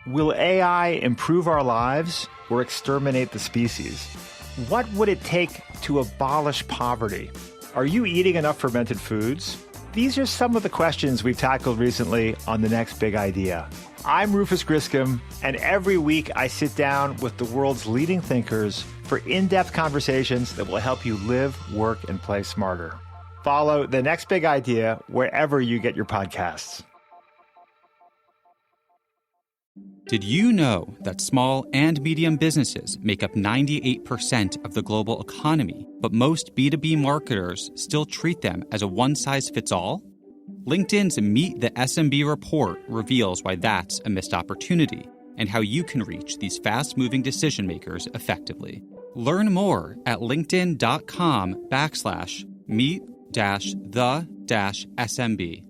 Will AI improve our lives or exterminate the species? What would it take to abolish poverty? Are you eating enough fermented foods? These are some of the questions we've tackled recently on The Next Big Idea. I'm Rufus Griscom, and every week I sit down with the world's leading thinkers for in-depth conversations that will help you live, work, and play smarter. Follow The Next Big Idea wherever you get your podcasts. Did you know that small and medium businesses make up 98% of the global economy, but most B2B marketers still treat them as a one-size-fits-all? LinkedIn's Meet the SMB report reveals why that's a missed opportunity and how you can reach these fast-moving decision makers effectively. Learn more at linkedin.com/meet-the-SMB.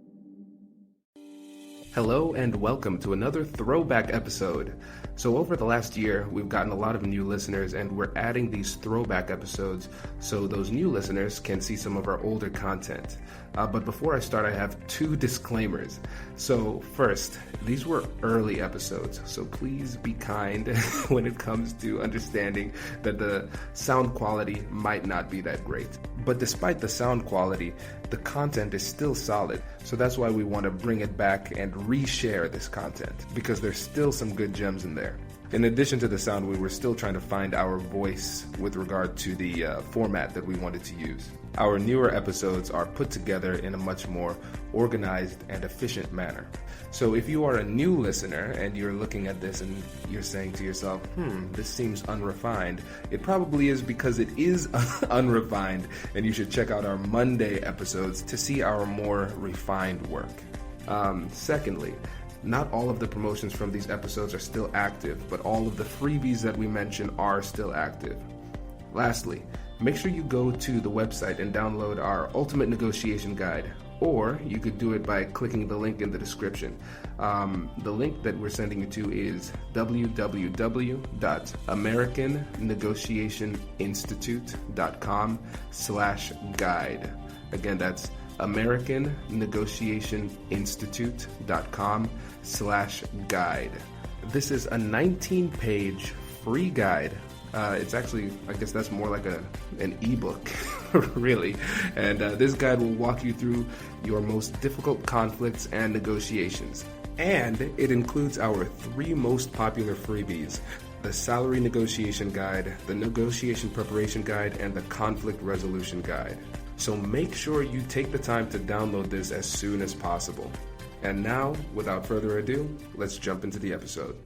Hello and welcome to another throwback episode. So over the last year, we've gotten a lot of new listeners and we're adding these throwback episodes so those new listeners can see some of our older content. But before I start, I have two disclaimers. So first, these were early episodes, so please be kind when it comes to understanding that the sound quality might not be that great. But despite the sound quality, the content is still solid. So that's why we want to bring it back and reshare this content, because there's still some good gems in there. In addition to the sound, we were still trying to find our voice with regard to the format that we wanted to use. Our newer episodes are put together in a much more organized and efficient manner. So if you are a new listener and you're looking at this and you're saying to yourself, this seems unrefined, it probably is because it is unrefined, and you should check out our Monday episodes to see our more refined work. Secondly, not all of the promotions from these episodes are still active, but all of the freebies that we mention are still active. Lastly, make sure you go to the website and download our Ultimate Negotiation Guide, or you could do it by clicking the link in the description. The link that we're sending you to is www.americannegotiationinstitute.com/guide. Again, that's americannegotiationinstitute.com/guide. This is a 19-page free guide. It's actually, I guess that's more like an ebook, really. And this guide will walk you through your most difficult conflicts and negotiations. And it includes our 3 most popular freebies: the Salary Negotiation Guide, the Negotiation Preparation Guide, and the Conflict Resolution Guide. So make sure you take the time to download this as soon as possible. And now, without further ado, let's jump into the episode.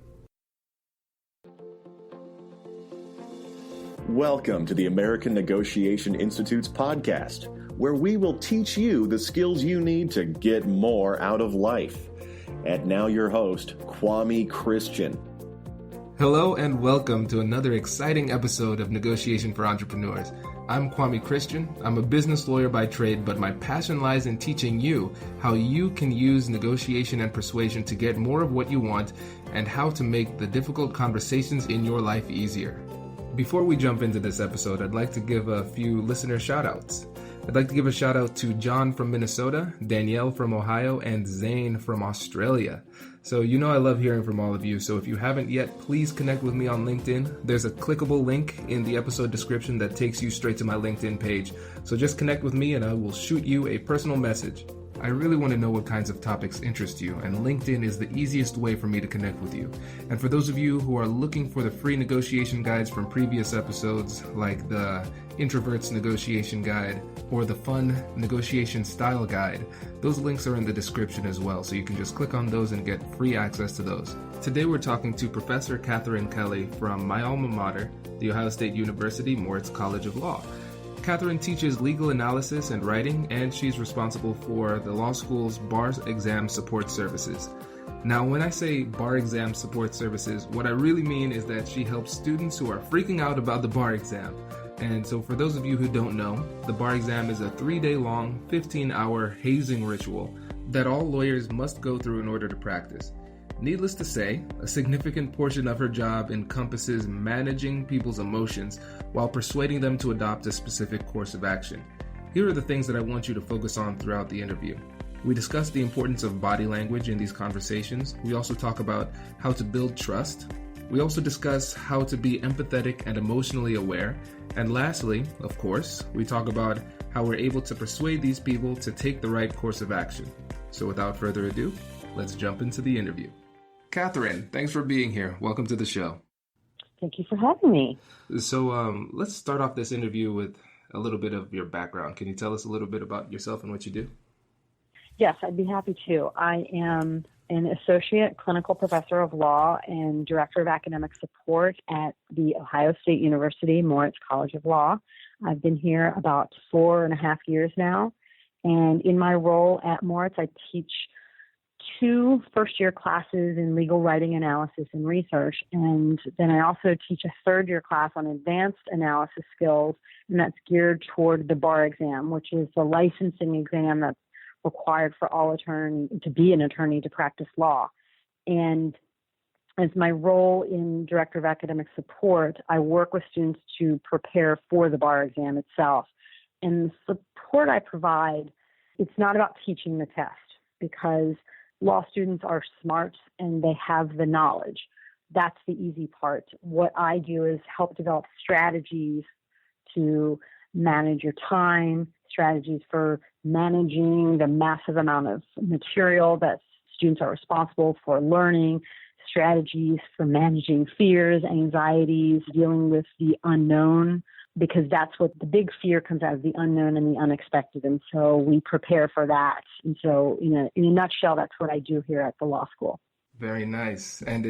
Welcome to the American Negotiation Institute's podcast, where we will teach you the skills you need to get more out of life. And now your host, Kwame Christian. Hello and welcome to another exciting episode of Negotiation for Entrepreneurs. I'm Kwame Christian. I'm a business lawyer by trade, but my passion lies in teaching you how you can use negotiation and persuasion to get more of what you want and how to make the difficult conversations in your life easier. Before we jump into this episode, I'd like to give a few listener shout-outs. I'd like to give a shout-out to John from Minnesota, Danielle from Ohio, and Zane from Australia. So you know I love hearing from all of you, so if you haven't yet, please connect with me on LinkedIn. There's a clickable link in the episode description that takes you straight to my LinkedIn page. So just connect with me and I will shoot you a personal message. I really want to know what kinds of topics interest you, and LinkedIn is the easiest way for me to connect with you. And for those of you who are looking for the free negotiation guides from previous episodes, like the Introvert's Negotiation Guide or the Fun Negotiation Style Guide, those links are in the description as well, so you can just click on those and get free access to those. Today we're talking to Professor Katherine Kelly from my alma mater, The Ohio State University Moritz College of Law. Katherine teaches legal analysis and writing, and she's responsible for the law school's bar exam support services. Now, when I say bar exam support services, what I really mean is that she helps students who are freaking out about the bar exam. And so for those of you who don't know, the bar exam is a 3-day-long, 15-hour hazing ritual that all lawyers must go through in order to practice. Needless to say, a significant portion of her job encompasses managing people's emotions while persuading them to adopt a specific course of action. Here are the things that I want you to focus on throughout the interview. We discuss the importance of body language in these conversations. We also talk about how to build trust. We also discuss how to be empathetic and emotionally aware. And lastly, of course, we talk about how we're able to persuade these people to take the right course of action. So without further ado, let's jump into the interview. Katherine, thanks for being here. Welcome to the show. Thank you for having me. So let's start off this interview with a little bit of your background. Can you tell us a little bit about yourself and what you do? Yes, I'd be happy to. I am an associate clinical professor of law and director of academic support at the Ohio State University Moritz College of Law. I've been here about 4.5 years now. And in my role at Moritz, I teach 2 first-year classes in legal writing analysis and research. And then I also teach a third-year class on advanced analysis skills, and that's geared toward the bar exam, which is the licensing exam that's required for all attorney to be an attorney to practice law. And as my role in director of academic support, I work with students to prepare for the bar exam itself. And the support I provide, it's not about teaching the test, because law students are smart and they have the knowledge. That's the easy part. What I do is help develop strategies to manage your time, strategies for managing the massive amount of material that students are responsible for learning, strategies for managing fears, anxieties, dealing with the unknown, because that's what the big fear comes out of, the unknown and the unexpected. And so we prepare for that. And so in a nutshell, that's what I do here at the law school. Very nice. And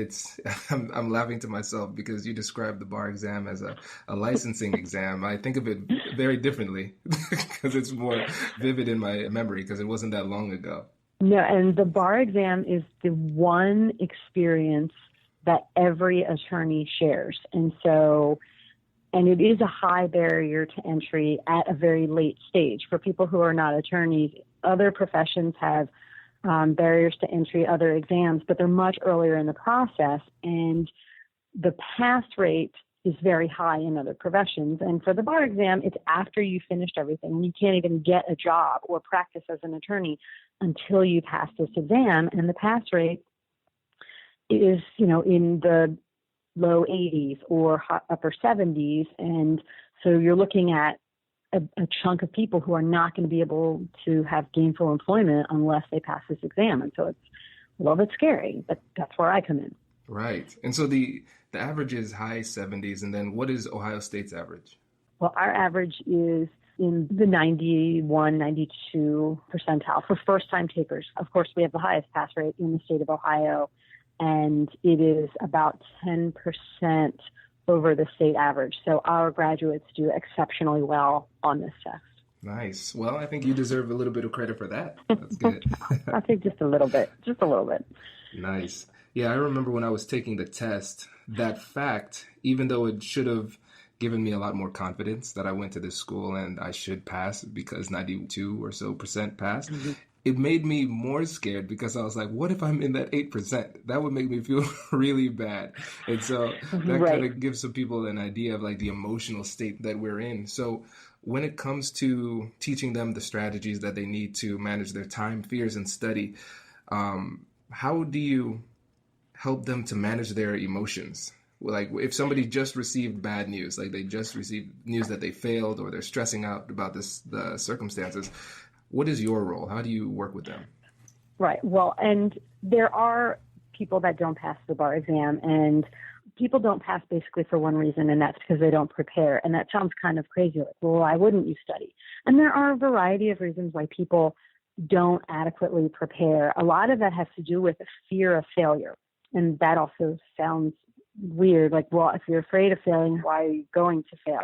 I'm laughing to myself because you described the bar exam as a licensing exam. I think of it very differently because it's more vivid in my memory because it wasn't that long ago. No, and the bar exam is the one experience that every attorney shares. And it is a high barrier to entry at a very late stage. For people who are not attorneys, other professions have barriers to entry, other exams, but they're much earlier in the process. And the pass rate is very high in other professions. And for the bar exam, it's after you finished everything. And you can't even get a job or practice as an attorney until you pass this exam. And the pass rate is, in the low 80s or upper 70s. And so you're looking at a chunk of people who are not going to be able to have gainful employment unless they pass this exam. And so it's a little bit scary, but that's where I come in. Right. And so the average is high 70s. And then what is Ohio State's average? Well, our average is in the 91, 92 percentile for first-time takers. Of course, we have the highest pass rate in the state of Ohio, and it is about 10% over the state average. So our graduates do exceptionally well on this test. Nice. Well, I think you deserve a little bit of credit for that. That's good. I think just a little bit. Nice. Yeah, I remember when I was taking the test, that fact, even though it should have given me a lot more confidence that I went to this school and I should pass because 92 or so percent passed, it made me more scared because I was like, what if I'm in that 8%? That would make me feel really bad. And so that kind of gives some people an idea of like the emotional state that we're in. So when it comes to teaching them the strategies that they need to manage their time, fears, and study, how do you help them to manage their emotions? Like if somebody just received bad news, like they just received news that they failed or they're stressing out about the circumstances, what is your role? How do you work with them? Right. Well, and there are people that don't pass the bar exam, and people don't pass basically for one reason, and that's because they don't prepare. And that sounds kind of crazy. Like, well, why wouldn't you study? And there are a variety of reasons why people don't adequately prepare. A lot of that has to do with a fear of failure. And that also sounds weird. Like, well, if you're afraid of failing, why are you going to fail?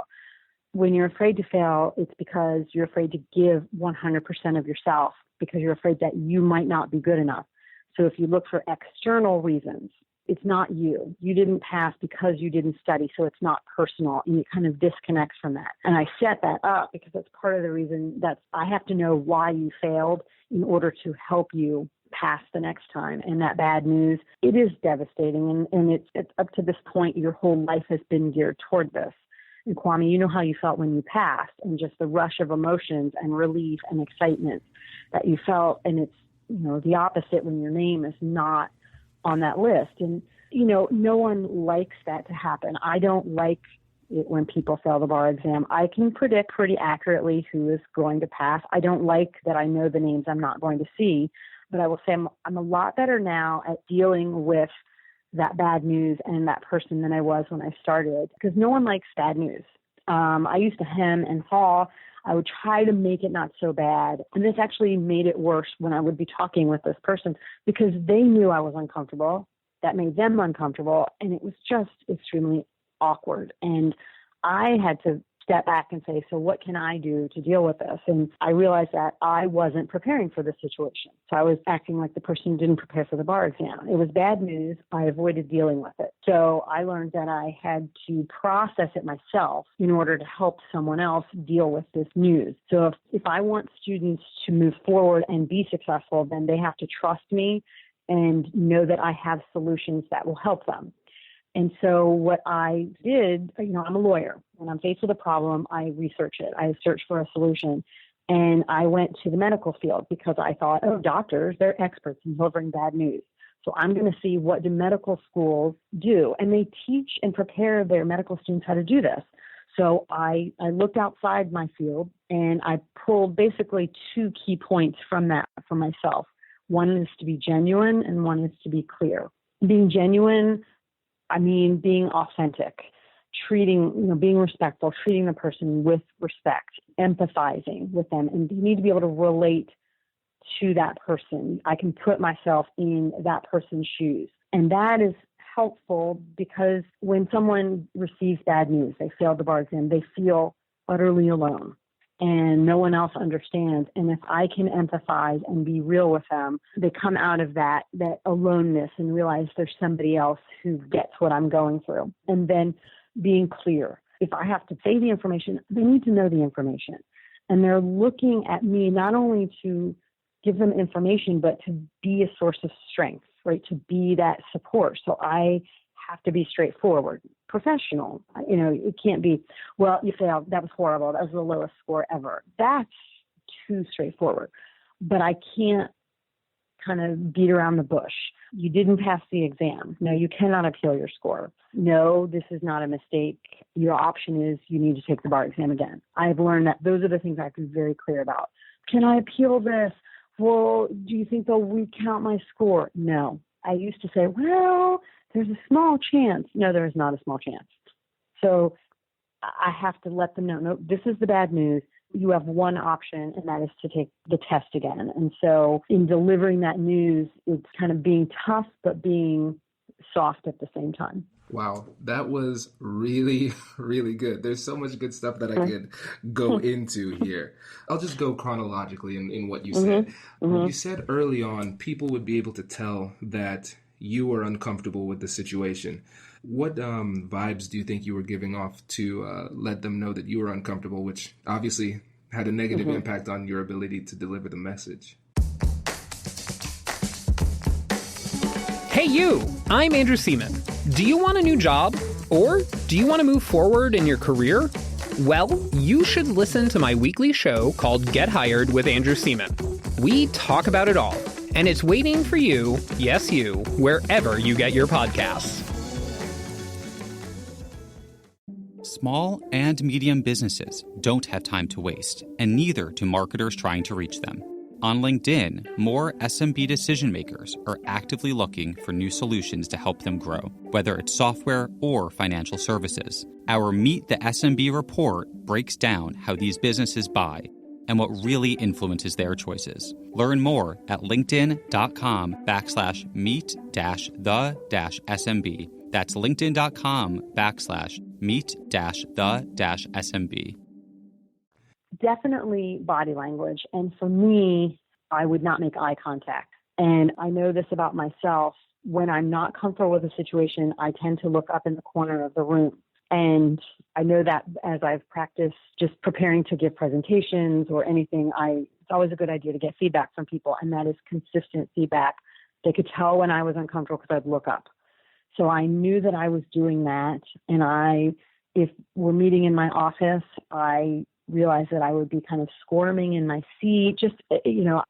When you're afraid to fail, it's because you're afraid to give 100% of yourself because you're afraid that you might not be good enough. So if you look for external reasons, it's not you. You didn't pass because you didn't study, so it's not personal, and it kind of disconnects from that. And I set that up because that's part of the reason that I have to know why you failed in order to help you pass the next time. And that bad news, it is devastating. And it's up to this point, your whole life has been geared toward this. And Kwame, you know how you felt when you passed, and just the rush of emotions and relief and excitement that you felt. And it's, the opposite when your name is not on that list. And, no one likes that to happen. I don't like it when people fail the bar exam. I can predict pretty accurately who is going to pass. I don't like that I know the names I'm not going to see, but I will say I'm a lot better now at dealing with that bad news and that person than I was when I started, because no one likes bad news. I used to hem and haw. I would try to make it not so bad. And this actually made it worse when I would be talking with this person, because they knew I was uncomfortable. That made them uncomfortable. And it was just extremely awkward. And I had to step back and say, so what can I do to deal with this? And I realized that I wasn't preparing for the situation. So I was acting like the person who didn't prepare for the bar exam. It was bad news. I avoided dealing with it. So I learned that I had to process it myself in order to help someone else deal with this news. So if I want students to move forward and be successful, then they have to trust me and know that I have solutions that will help them. And so what I did, I'm a lawyer. When I'm faced with a problem, I research it. I search for a solution. And I went to the medical field because I thought, doctors, they're experts in delivering bad news. So I'm going to see what do medical schools do. And they teach and prepare their medical students how to do this. So I looked outside my field and I pulled basically two key points from that for myself. One is to be genuine and one is to be clear. Being genuine, I mean being authentic, being respectful, treating the person with respect, empathizing with them. And you need to be able to relate to that person. I can put myself in that person's shoes. And that is helpful because when someone receives bad news, they failed the bar exam, they feel utterly alone and no one else understands. And if I can empathize and be real with them, they come out of that aloneness and realize there's somebody else who gets what I'm going through. And then being clear. If I have to say the information, they need to know the information. And they're looking at me not only to give them information, but to be a source of strength, right? To be that support. So I have to be straightforward, professional. It can't be, well, you failed. That was horrible. That was the lowest score ever. That's too straightforward. But I can't kind of beat around the bush. You didn't pass the exam. No, you cannot appeal your score. No, this is not a mistake. Your option is you need to take the bar exam again. I've learned that those are the things I have to be very clear about. Can I appeal this? Well, do you think they'll recount my score? No. I used to say, well, there's a small chance. No, there is not a small chance. So I have to let them know, no, this is the bad news. You have one option, and that is to take the test again. And so in delivering that news, it's kind of being tough, but being soft at the same time. Wow, that was really, really good. There's so much good stuff that I could go into here. I'll just go chronologically in what you said. You said early on, people would be able to tell that you were uncomfortable with the situation. What vibes do you think you were giving off to let them know that you were uncomfortable, which obviously had a negative impact on your ability to deliver the message? Hey you, I'm Andrew Seaman. Do you want a new job? Or do you want to move forward in your career? Well, you should listen to my weekly show called Get Hired with Andrew Seaman. We talk about it all, and it's waiting for you, yes you, wherever you get your podcasts. Small and medium businesses don't have time to waste, and neither do marketers trying to reach them. On LinkedIn, more SMB decision makers are actively looking for new solutions to help them grow, whether it's software or financial services. Our Meet the SMB report breaks down how these businesses buy and what really influences their choices. Learn more at linkedin.com/meet-the-SMB. That's linkedin.com/meet-the-SMB. Definitely body language. And for me, I would not make eye contact. And I know this about myself. When I'm not comfortable with a situation, I tend to look up in the corner of the room. And I know that as I've practiced just preparing to give presentations or anything, it's always a good idea to get feedback from people. And that is consistent feedback. They could tell when I was uncomfortable because I'd look up. So I knew that I was doing that. And I if we're meeting in my office, I realized that I would be kind of squirming in my seat. Just,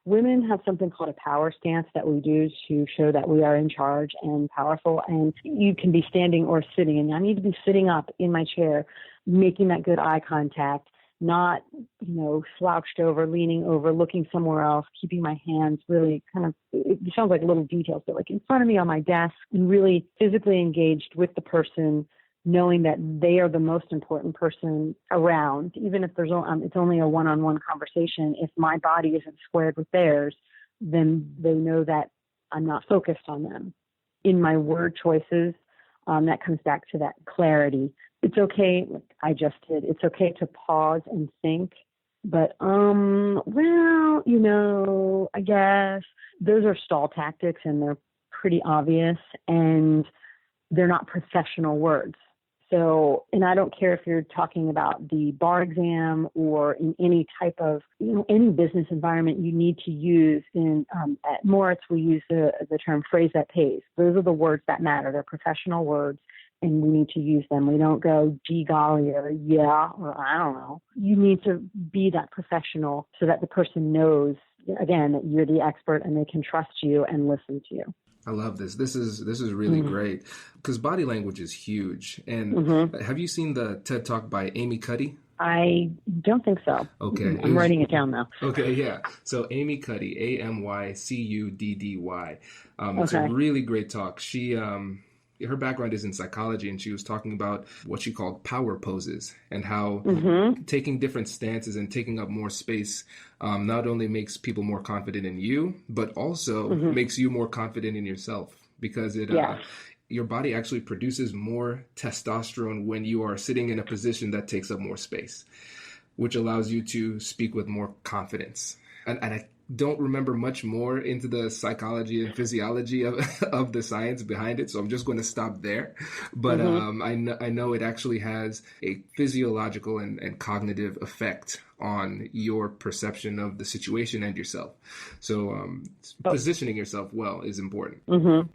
women have something called a power stance that we do to show that we are in charge and powerful. And you can be standing or sitting, and I need to be sitting up in my chair, making that good eye contact, not, slouched over, leaning over, looking somewhere else, keeping my hands really kind of, it sounds like little details, but like in front of me on my desk, and really physically engaged with the person, knowing that they are the most important person around. Even if it's only a one-on-one conversation, if my body isn't squared with theirs, then they know that I'm not focused on them. In my word choices, that comes back to that clarity. It's okay, like I just did, it's okay to pause and think, but, I guess those are stall tactics, and they're pretty obvious, and they're not professional words. So, and I don't care if you're talking about the bar exam or in any type of, any business environment you need to use. At Moritz, we use the term phrase that pays. Those are the words that matter. They're professional words, and we need to use them. We don't go, gee golly, or yeah, or I don't know. You need to be that professional so that the person knows, again, that you're the expert and they can trust you and listen to you. I love this. This is really great, because body language is huge. And have you seen the TED Talk by Amy Cuddy? I don't think so. Okay. I'm writing it down now. Okay, yeah. So Amy Cuddy, AMYCUDDY. It's a really great talk. She her background is in psychology, and she was talking about what she called power poses, and how taking different stances and taking up more space not only makes people more confident in you, but also makes you more confident in yourself, because your body actually produces more testosterone when you are sitting in a position that takes up more space, which allows you to speak with more confidence. And I don't remember much more into the psychology and physiology of the science behind it, so I'm just going to stop there. But I know it actually has a physiological and cognitive effect on your perception of the situation and yourself. So positioning yourself well is important.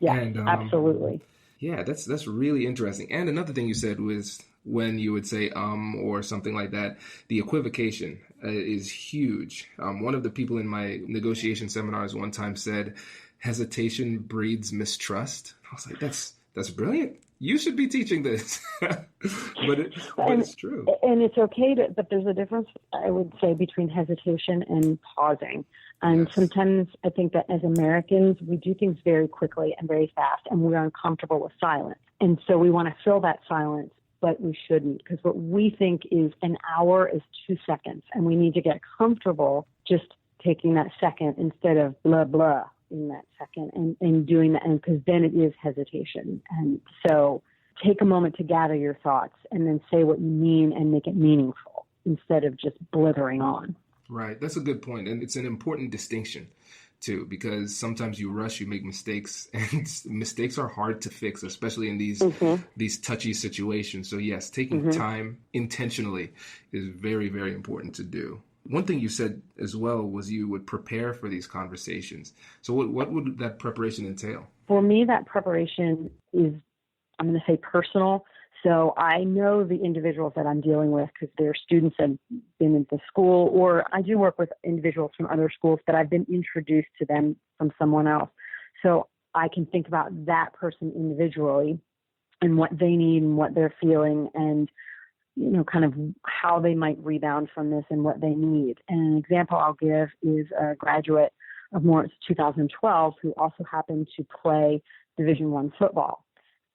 Yeah, and, absolutely. Yeah, that's really interesting. And another thing you said was when you would say or something like that, the equivocation is huge. One of the people in my negotiation seminars one time said, hesitation breeds mistrust. I was like, that's brilliant. You should be teaching this. but it's true. And it's okay but there's a difference, I would say, between hesitation and pausing. And sometimes I think that as Americans, we do things very quickly and very fast, and we're uncomfortable with silence. And so we want to fill that silence, but we shouldn't, because what we think is an hour is 2 seconds, and we need to get comfortable just taking that second instead of blah, blah in that second and doing that, and because then it is hesitation. And so take a moment to gather your thoughts and then say what you mean and make it meaningful instead of just blithering on. Right. That's a good point. And it's an important distinction too, because sometimes you rush, you make mistakes, and mistakes are hard to fix, especially in these touchy situations. So yes, taking time intentionally is very, very important to do. One thing you said as well was you would prepare for these conversations. So what would that preparation entail? For me, that preparation is, I'm going to say, personal. So I know the individuals that I'm dealing with because they're students that have been in the school, or I do work with individuals from other schools, but I've been introduced to them from someone else. So I can think about that person individually and what they need and what they're feeling, and kind of how they might rebound from this and what they need. And an example I'll give is a graduate of Moritz 2012 who also happened to play Division I football.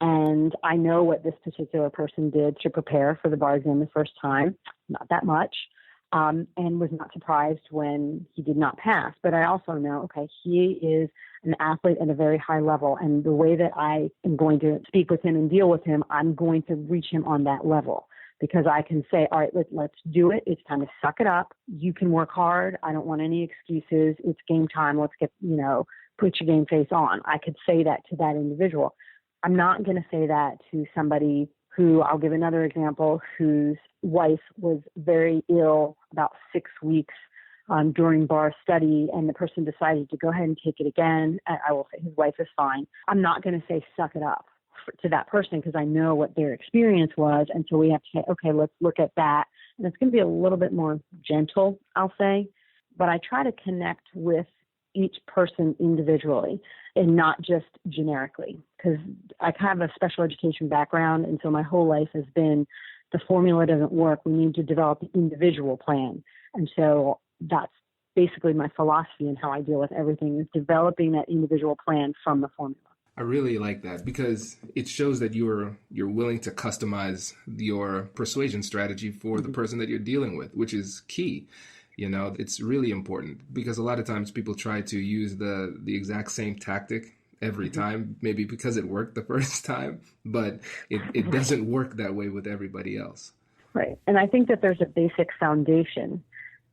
And I know what this particular person did to prepare for the bar exam the first time, not that much, and was not surprised when he did not pass. But I also know, okay, he is an athlete at a very high level, and the way that I am going to speak with him and deal with him, I'm going to reach him on that level. Because I can say, all right, let's do it. It's time to suck it up. You can work hard. I don't want any excuses. It's game time. Let's get, put your game face on. I could say that to that individual. I'm not going to say that to somebody who, I'll give another example, whose wife was very ill about 6 weeks during bar study, and the person decided to go ahead and take it again. I will say his wife is fine. I'm not going to say suck it up to that person because I know what their experience was. And so we have to say, okay, let's look at that. And it's going to be a little bit more gentle, I'll say. But I try to connect with each person individually and not just generically, because I have a special education background. And so my whole life has been the formula doesn't work. We need to develop an individual plan. And so that's basically my philosophy and how I deal with everything is developing that individual plan from the formula. I really like that because it shows that you're willing to customize your persuasion strategy for the person that you're dealing with, which is key. You know, it's really important because a lot of times people try to use the exact same tactic every time, maybe because it worked the first time, but it doesn't work that way with everybody else. Right. And I think that there's a basic foundation.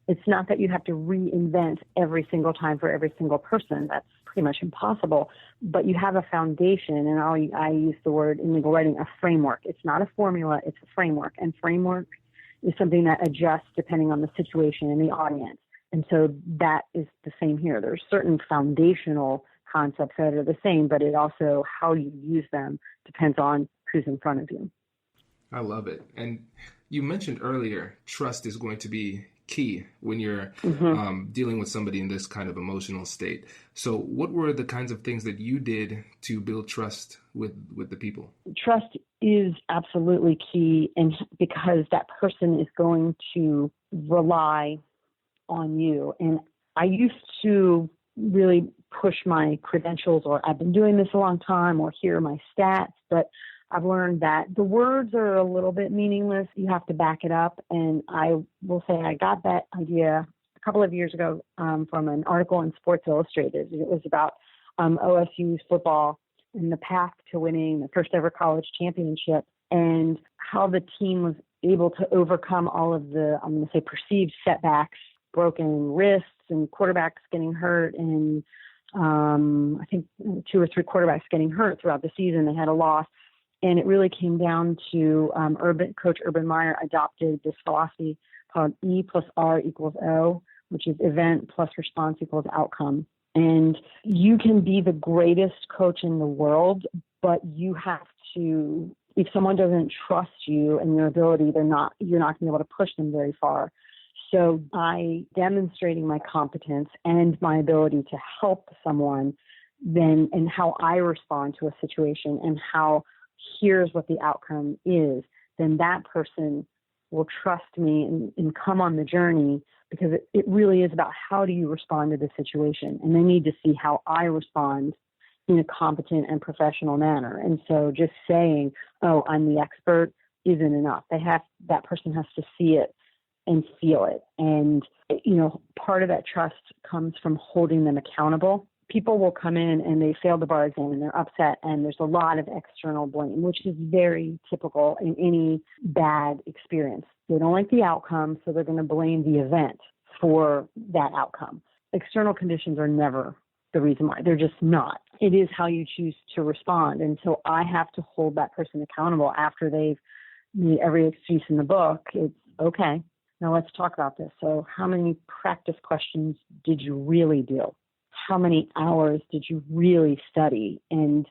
It's not that you have to reinvent every single time for every single person. That's pretty much impossible. But you have a foundation, and I use the word in legal writing, a framework. It's not a formula, it's a framework. And framework is something that adjusts depending on the situation and the audience. And so that is the same here. There's certain foundational concepts that are the same, but it also, how you use them depends on who's in front of you. I love it. And you mentioned earlier, trust is going to be key when you're dealing with somebody in this kind of emotional state. So what were the kinds of things that you did to build trust with the people? Trust is absolutely key, and because that person is going to rely on you. And I used to really push my credentials, or I've been doing this a long time, or here are my stats, but I've learned that the words are a little bit meaningless. You have to back it up. And I will say I got that idea a couple of years ago from an article in Sports Illustrated. It was about OSU's football and the path to winning the first ever college championship and how the team was able to overcome all of the, I'm going to say, perceived setbacks, broken wrists and quarterbacks getting hurt. And I think 2 or 3 quarterbacks getting hurt throughout the season. They had a loss. And it really came down to Coach Urban Meyer adopted this philosophy called E plus R equals O, which is event plus response equals outcome. And you can be the greatest coach in the world, but you have to, if someone doesn't trust you and your ability, you're not going to be able to push them very far. So by demonstrating my competence and my ability to help someone, then and how I respond to a situation and how here's what the outcome is, then that person will trust me and come on the journey because it really is about how do you respond to the situation. And they need to see how I respond in a competent and professional manner. And so just saying, oh, I'm the expert isn't enough. That person has to see it and feel it. And, you know, part of that trust comes from holding them accountable. People will come in and they failed the bar exam and they're upset and there's a lot of external blame, which is very typical in any bad experience. They don't like the outcome, so they're going to blame the event for that outcome. External conditions are never the reason why. They're just not. It is how you choose to respond. And so I have to hold that person accountable after they've made every excuse in the book. It's okay. Now let's talk about this. So how many practice questions did you really do? How many hours did you really study? And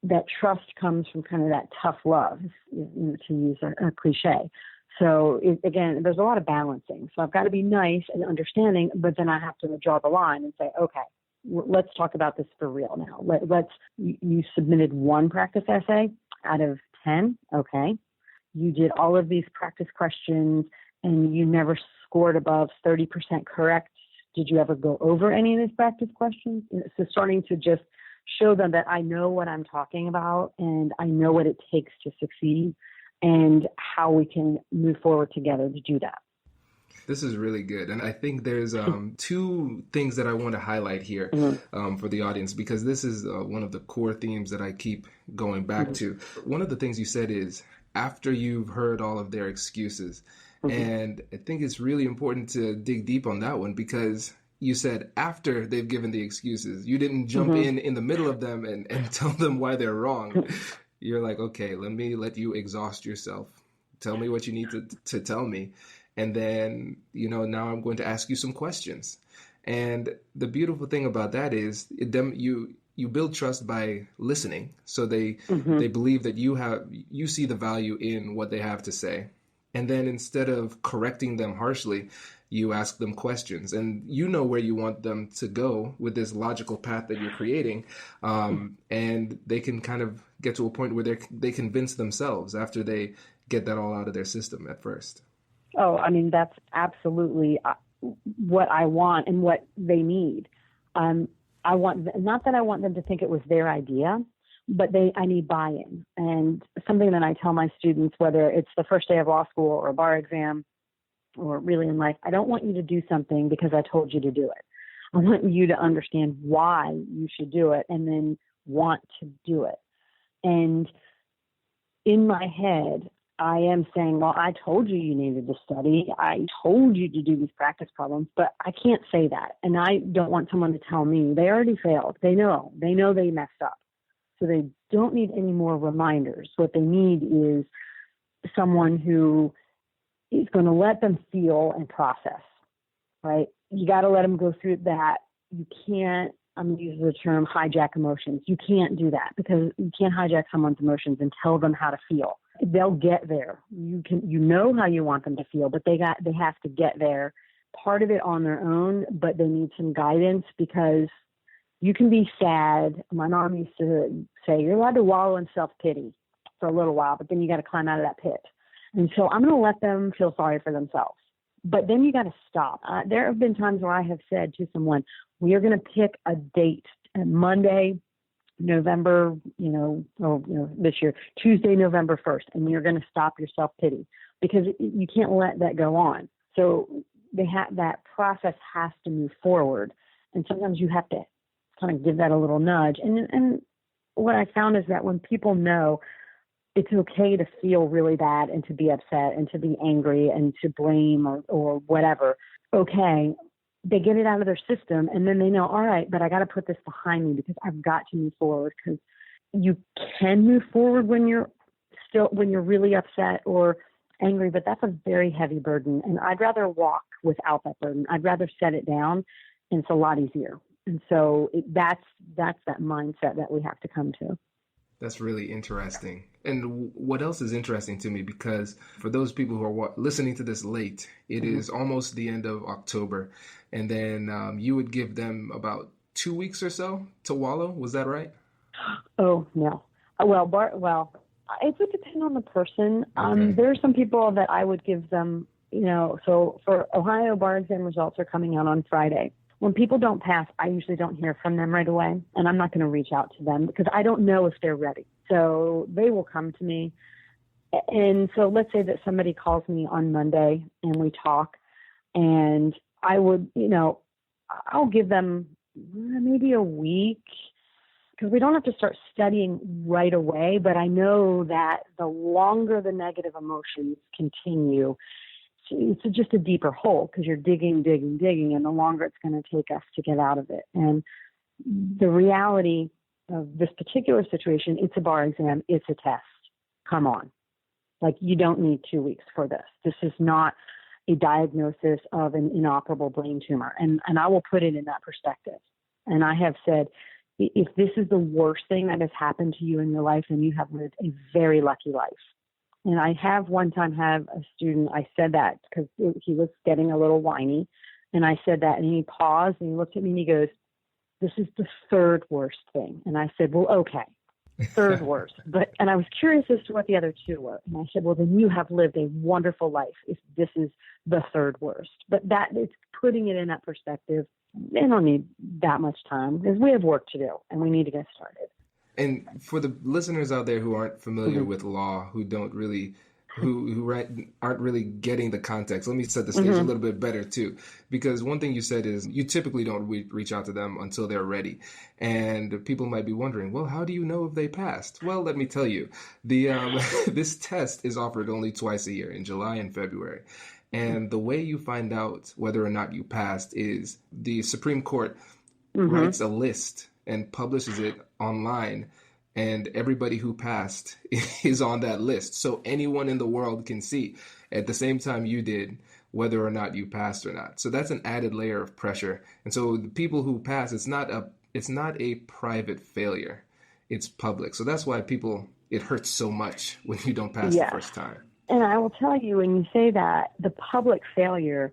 that trust comes from kind of that tough love, to use a cliche. So again, there's a lot of balancing. So I've got to be nice and understanding, but then I have to draw the line and say, okay, let's talk about this for real now. You submitted 1 practice essay out of 10. Okay. You did all of these practice questions and you never scored above 30% correct. Did you ever go over any of these practice questions? So starting to just show them that I know what I'm talking about and I know what it takes to succeed and how we can move forward together to do that. This is really good. And I think there's 2 things that I want to highlight here for the audience, because this is one of the core themes that I keep going back to. One of the things you said is after you've heard all of their excuses. And I think it's really important to dig deep on that one, because you said after they've given the excuses, you didn't jump in the middle of them and tell them why they're wrong. You're like, okay, let me let you exhaust yourself. Tell me what you need to tell me. And then, now I'm going to ask you some questions. And the beautiful thing about that is you build trust by listening. So they believe that you see the value in what they have to say. And then instead of correcting them harshly, you ask them questions, and you know where you want them to go with this logical path that you're creating. And they can kind of get to a point where they convince themselves after they get that all out of their system at first. Oh, I mean, that's absolutely what I want and what they need. I want, not that I want them to think it was their idea, but I need buy-in. And something that I tell my students, whether it's the first day of law school or a bar exam or really in life, I don't want you to do something because I told you to do it. I want you to understand why you should do it and then want to do it. And in my head, I am saying, well, I told you you needed to study. I told you to do these practice problems, but I can't say that. And I don't want someone to tell me they already failed. They know they messed up. So they don't need any more reminders. What they need is someone who is going to let them feel and process, right? You got to let them go through that. You can't, I'm going to use the term hijack emotions. You can't do that because you can't hijack someone's emotions and tell them how to feel. They'll get there. You know how you want them to feel, but they have to get there. Part of it on their own, but they need some guidance because you can be sad. My mom used to say, you're allowed to wallow in self-pity for a little while, but then you got to climb out of that pit. And so I'm going to let them feel sorry for themselves. But then you got to stop. There have been times where I have said to someone, we are going to pick a date, Monday, November, this year, Tuesday, November 1st, and you're going to stop your self-pity because you can't let that go on. So that process has to move forward. And sometimes you have to kind of give that a little nudge. And what I found is that when people know it's okay to feel really bad and to be upset and to be angry and to blame or whatever, okay, they get it out of their system and then they know, all right, but I got to put this behind me because I've got to move forward, because you can move forward when you're really upset or angry, but that's a very heavy burden. And I'd rather walk without that burden. I'd rather set it down, and it's a lot easier. And so that's that mindset that we have to come to. That's really interesting. And what else is interesting to me, because for those people who are listening to this late, it is almost the end of October. And then you would give them about 2 weeks or so to wallow. Was that right? Oh, no. Well, it would depend on the person. Okay. There are some people that I would give them, so for Ohio bar exam results are coming out on Friday. When people don't pass, I usually don't hear from them right away, and I'm not going to reach out to them because I don't know if they're ready. So they will come to me. And so let's say that somebody calls me on Monday and we talk, and I would, I'll give them maybe a week, because we don't have to start studying right away, but I know that the longer the negative emotions continue, it's just a deeper hole because you're digging, and the longer it's going to take us to get out of it. And the reality of this particular situation, it's a bar exam, it's a test. Come on. Like, you don't need 2 weeks for this. This is not a diagnosis of an inoperable brain tumor. And I will put it in that perspective. And I have said, if this is the worst thing that has happened to you in your life, then you have lived a very lucky life. And I have one time have a student, I said that because he was getting a little whiny. And I said that, and he paused and he looked at me and he goes, this is the third worst thing. And I said, well, okay, third worst. And I was curious as to what the other two were. And I said, well, then you have lived a wonderful life if this is the third worst. But that is putting it in that perspective. They don't need that much time because we have work to do and we need to get started. And for the listeners out there who aren't familiar with law, who don't really, who aren't really getting the context, let me set the stage a little bit better too. Because one thing you said is you typically don't reach out to them until they're ready. And people might be wondering, well, how do you know if they passed? Well, let me tell you, this test is offered only twice a year, in July and February. And the way you find out whether or not you passed is the Supreme Court writes a list and publishes it online, and everybody who passed is on that list. So anyone in the world can see at the same time you did whether or not you passed or not. So that's an added layer of pressure. And so the people who pass, it's not it's not a private failure. It's public. So that's why it hurts so much when you don't pass the first time. And I will tell you, when you say that, the public failure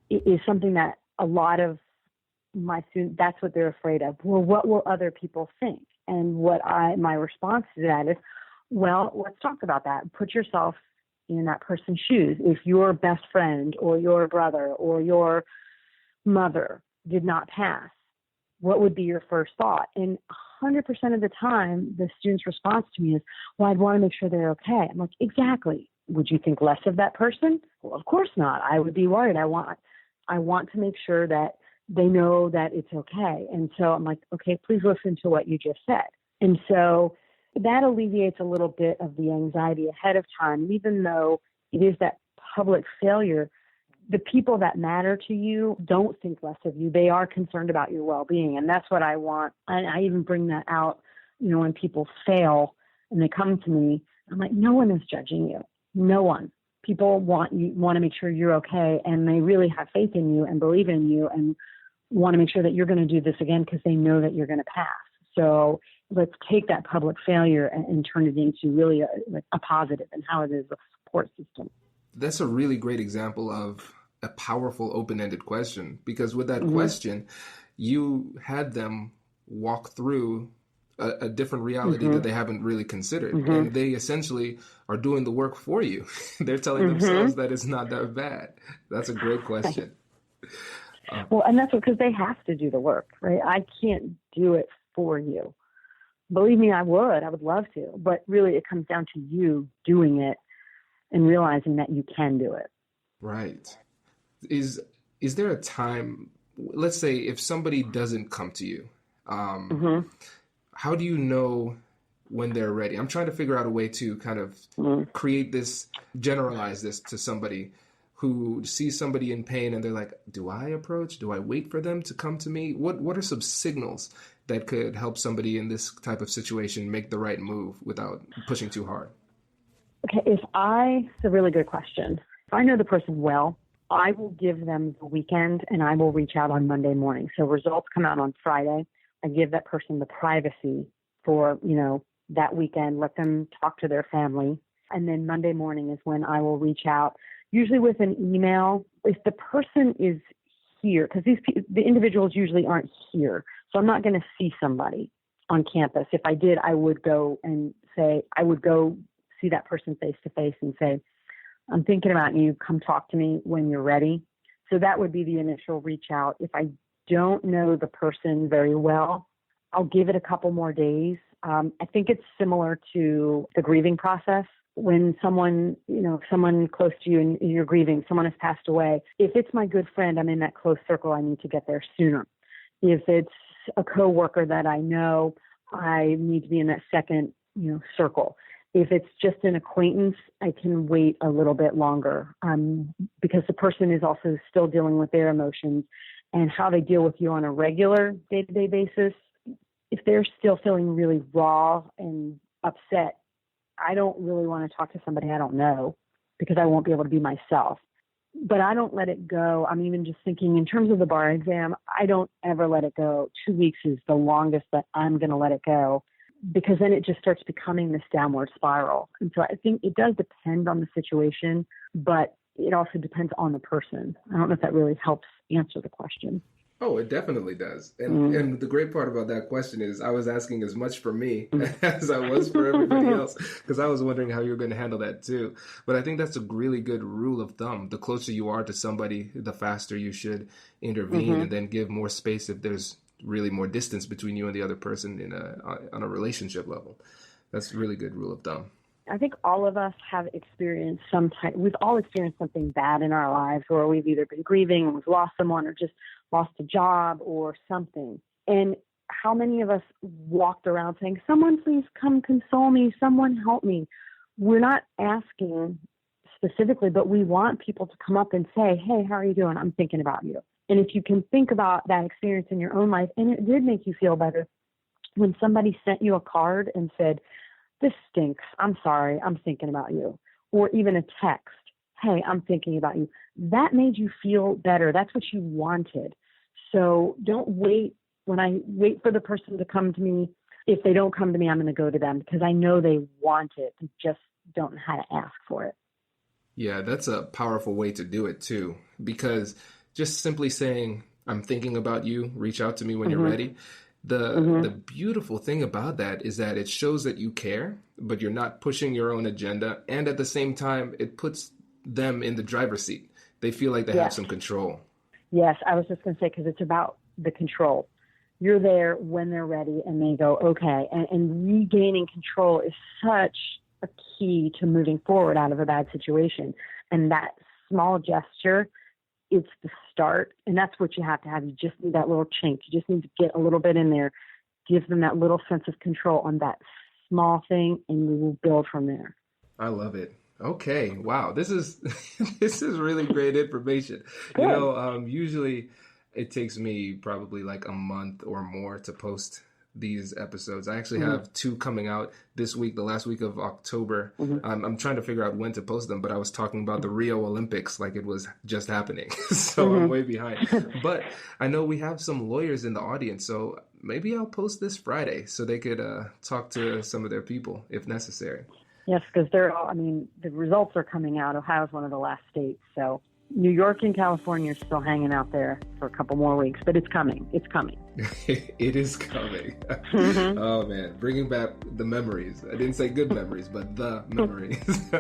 is something that a lot of my students, that's what they're afraid of. Well, what will other people think? And my response to that is, well, let's talk about that. Put yourself in that person's shoes. If your best friend or your brother or your mother did not pass, what would be your first thought? And 100% of the time, the student's response to me is, well, I'd want to make sure they're okay. I'm like, exactly. Would you think less of that person? Well, of course not. I would be worried. I want to make sure that they know that it's okay. And so I'm like, okay, please listen to what you just said. And so that alleviates a little bit of the anxiety ahead of time, even though it is that public failure. The people that matter to you don't think less of you. They are concerned about your well-being. And that's what I want. And I even bring that out, when people fail and they come to me, I'm like, no one is judging you. No one. People want to make sure you're okay. And they really have faith in you and believe in you and want to make sure that you're going to do this again because they know that you're going to pass. So let's take that public failure and turn it into really a positive and how it is a support system. That's a really great example of a powerful open-ended question, because with that question, you had them walk through a different reality that they haven't really considered. And they essentially are doing the work for you. They're telling themselves that it's not that bad. That's a great question. Well, and that's because they have to do the work, right? I can't do it for you. Believe me, I would love to, but really it comes down to you doing it and realizing that you can do it. Right. Is there a time, let's say if somebody doesn't come to you, how do you know when they're ready? I'm trying to figure out a way to kind of generalize this to somebody who sees somebody in pain and they're like, do I approach? Do I wait for them to come to me? What are some signals that could help somebody in this type of situation make the right move without pushing too hard? Okay, it's a really good question. If I know the person well, I will give them the weekend and I will reach out on Monday morning. So results come out on Friday. I give that person the privacy for, that weekend, let them talk to their family. And then Monday morning is when I will reach out, usually with an email. If the person is here, because the individuals usually aren't here. So I'm not going to see somebody on campus. If I did, I would go see that person face to face and say, I'm thinking about you. Come talk to me when you're ready. So that would be the initial reach out. If I don't know the person very well, I'll give it a couple more days. I think it's similar to the grieving process. When someone close to you and you're grieving, someone has passed away. If it's my good friend, I'm in that close circle, I need to get there sooner. If it's a coworker that I know, I need to be in that second, circle. If it's just an acquaintance, I can wait a little bit longer because the person is also still dealing with their emotions and how they deal with you on a regular day-to-day basis. If they're still feeling really raw and upset, I don't really want to talk to somebody I don't know because I won't be able to be myself. But I don't let it go. I'm even just thinking in terms of the bar exam, I don't ever let it go. 2 weeks is the longest that I'm going to let it go, because then it just starts becoming this downward spiral. And so I think it does depend on the situation, but it also depends on the person. I don't know if that really helps answer the question. Oh, it definitely does. And the great part about that question is I was asking as much for me as I was for everybody else, because I was wondering how you were going to handle that too. But I think that's a really good rule of thumb. The closer you are to somebody, the faster you should intervene and then give more space if there's really more distance between you and the other person on a relationship level. That's a really good rule of thumb. I think all of us have experienced we've all experienced something bad in our lives, or we've either been grieving or we've lost someone or just lost a job or something. And how many of us walked around saying, someone please come console me, someone help me. We're not asking specifically, but we want people to come up and say, hey, how are you doing? I'm thinking about you. And if you can think about that experience in your own life, and it did make you feel better when somebody sent you a card and said, this stinks, I'm sorry, I'm thinking about you. Or even a text, hey, I'm thinking about you. That made you feel better. That's what you wanted. So don't wait when I wait for the person to come to me, if they don't come to me, I'm going to go to them because I know they want it. They just don't know how to ask for it. Yeah, that's a powerful way to do it too, because just simply saying, I'm thinking about you, reach out to me when you're ready. The beautiful thing about that is that it shows that you care, but you're not pushing your own agenda. And at the same time, it puts them in the driver's seat. They feel like they have some control. Yes, I was just going to say, because it's about the control. You're there when they're ready and they go, okay. And regaining control is such a key to moving forward out of a bad situation. And that small gesture, it's the start. And that's what you have to have. You just need that little chink. You just need to get a little bit in there, give them that little sense of control on that small thing, and we will build from there. I love it. Okay. Wow. This is really great information. Good. You know, usually it takes me probably like a month or more to post these episodes. I actually have 2 coming out this week, the last week of October. I'm trying to figure out when to post them, but I was talking about the Rio Olympics like it was just happening. So I'm way behind. But I know we have some lawyers in the audience, so maybe I'll post this Friday so they could talk to some of their people if necessary. Yes, because the results are coming out. Ohio is one of the last states, so New York and California are still hanging out there for a couple more weeks, but it's coming. It's coming. It is coming. Oh, man. Bringing back the memories. I didn't say good memories, but the memories.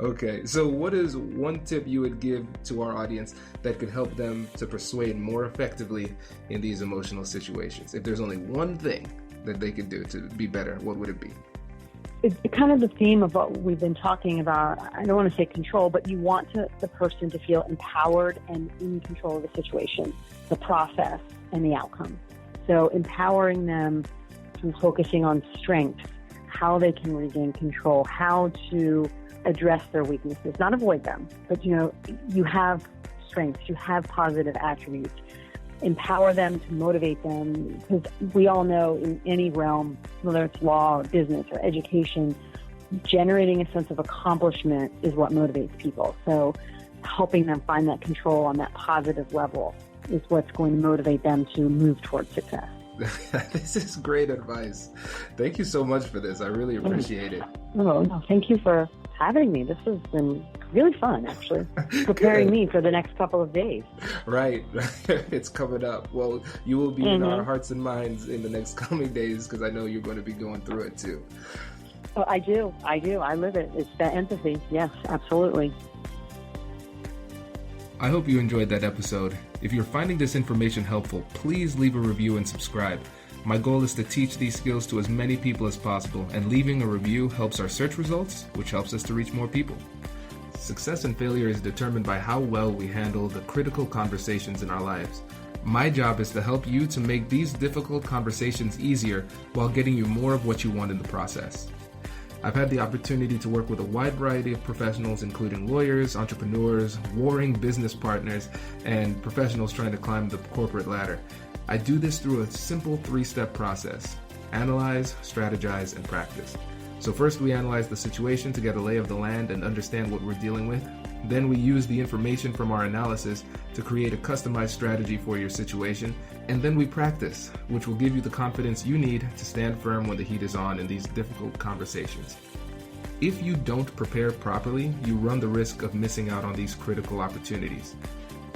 Okay. So what is one tip you would give to our audience that could help them to persuade more effectively in these emotional situations? If there's only one thing that they could do to be better, what would it be? It's kind of the theme of what we've been talking about. I don't want to say control, but you want the person to feel empowered and in control of the situation, the process, and the outcome. So empowering them through focusing on strengths, how they can regain control, how to address their weaknesses, not avoid them, but you have strengths, you have positive attributes. Empower them, to motivate them, because we all know in any realm, whether it's law or business or education, generating a sense of accomplishment is what motivates people. So helping them find that control on that positive level is what's going to motivate them to move towards success. This is great advice. Thank you so much for this. I really appreciate it. Oh, no, thank you for having me. This has been really fun, actually, preparing me for the next couple of days. Right. It's coming up. Well, you will be in our hearts and minds in the next coming days because I know you're going to be going through it too. Oh, I do. I live it. It's that empathy. Yes, absolutely. I hope you enjoyed that episode. If you're finding this information helpful, please leave a review and subscribe. My goal is to teach these skills to as many people as possible, and leaving a review helps our search results, which helps us to reach more people. Success and failure is determined by how well we handle the critical conversations in our lives. My job is to help you to make these difficult conversations easier while getting you more of what you want in the process. I've had the opportunity to work with a wide variety of professionals, including lawyers, entrepreneurs, warring business partners, and professionals trying to climb the corporate ladder. I do this through a simple 3-step process: analyze, strategize, and practice. So first we analyze the situation to get a lay of the land and understand what we're dealing with. Then we use the information from our analysis to create a customized strategy for your situation. And then we practice, which will give you the confidence you need to stand firm when the heat is on in these difficult conversations. If you don't prepare properly, you run the risk of missing out on these critical opportunities.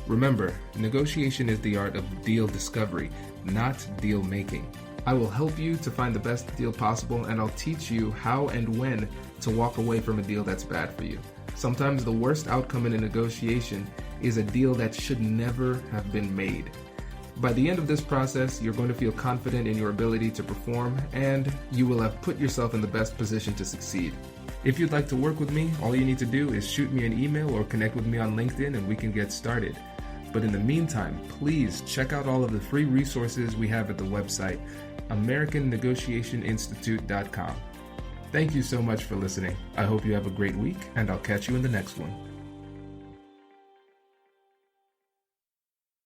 Remember, negotiation is the art of deal discovery, not deal making. I will help you to find the best deal possible, and I'll teach you how and when to walk away from a deal that's bad for you. Sometimes the worst outcome in a negotiation is a deal that should never have been made. By the end of this process, you're going to feel confident in your ability to perform, and you will have put yourself in the best position to succeed. If you'd like to work with me, all you need to do is shoot me an email or connect with me on LinkedIn and we can get started. But in the meantime, please check out all of the free resources we have at the website, AmericanNegotiationInstitute.com. Thank you so much for listening. I hope you have a great week, and I'll catch you in the next one.